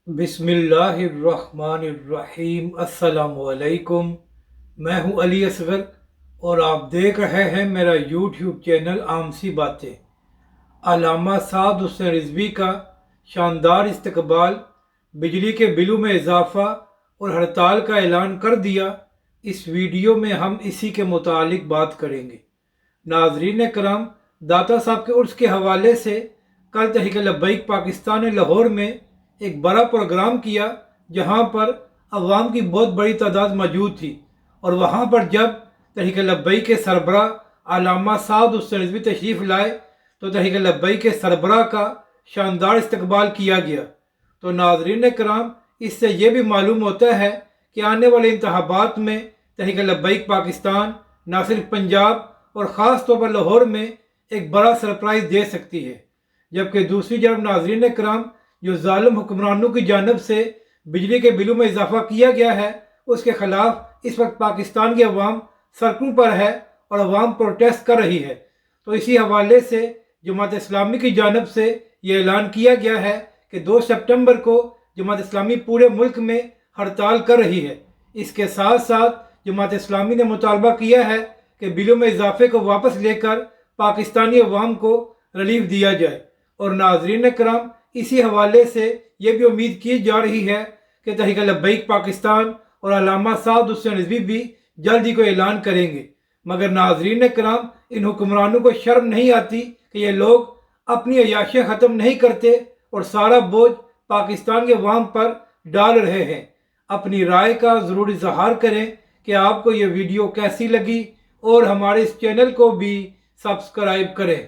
بسم اللہ الرحمن الرحیم۔ السلام علیکم۔ میں ہوں علی اصغر اور آپ دیکھ رہے ہیں میرا یوٹیوب چینل عام سی باتیں۔ علامہ سعد حسین رضوی کا شاندار استقبال، بجلی کے بلوں میں اضافہ اور ہڑتال کا اعلان کر دیا۔ اس ویڈیو میں ہم اسی کے متعلق بات کریں گے۔ ناظرین کرام، داتا صاحب کے عرس کے حوالے سے کل تحریک لبیک پاکستان نے لاہور میں ایک بڑا پروگرام کیا، جہاں پر عوام کی بہت بڑی تعداد موجود تھی، اور وہاں پر جب تحریک لبیک کے سربراہ علامہ سعد حسین رضوی تشریف لائے تو تحریک لبیک کے سربراہ کا شاندار استقبال کیا گیا۔ تو ناظرین کرام، اس سے یہ بھی معلوم ہوتا ہے کہ آنے والے انتخابات میں تحریک لبیک پاکستان نہ صرف پنجاب اور خاص طور پر لاہور میں ایک بڑا سرپرائز دے سکتی ہے۔ جبکہ دوسری جانب ناظرین کرام، جو ظالم حکمرانوں کی جانب سے بجلی کے بلوں میں اضافہ کیا گیا ہے، اس کے خلاف اس وقت پاکستان کی عوام سڑکوں پر ہے اور عوام پروٹیسٹ کر رہی ہے۔ تو اسی حوالے سے جماعت اسلامی کی جانب سے یہ اعلان کیا گیا ہے کہ 2 سپٹمبر کو جماعت اسلامی پورے ملک میں ہڑتال کر رہی ہے۔ اس کے ساتھ ساتھ جماعت اسلامی نے مطالبہ کیا ہے کہ بلوں میں اضافے کو واپس لے کر پاکستانی عوام کو ریلیف دیا جائے۔ اور ناظرین کرام، اسی حوالے سے یہ بھی امید کی جا رہی ہے کہ تحریک لبیک پاکستان اور علامہ سعد حسین رضوی بھی جلد ہی کو اعلان کریں گے۔ مگر ناظرین کرام، ان حکمرانوں کو شرم نہیں آتی کہ یہ لوگ اپنی عیاشیاں ختم نہیں کرتے اور سارا بوجھ پاکستان کے عوام پر ڈال رہے ہیں۔ اپنی رائے کا ضرور اظہار کریں کہ آپ کو یہ ویڈیو کیسی لگی، اور ہمارے اس چینل کو بھی سبسکرائب کریں۔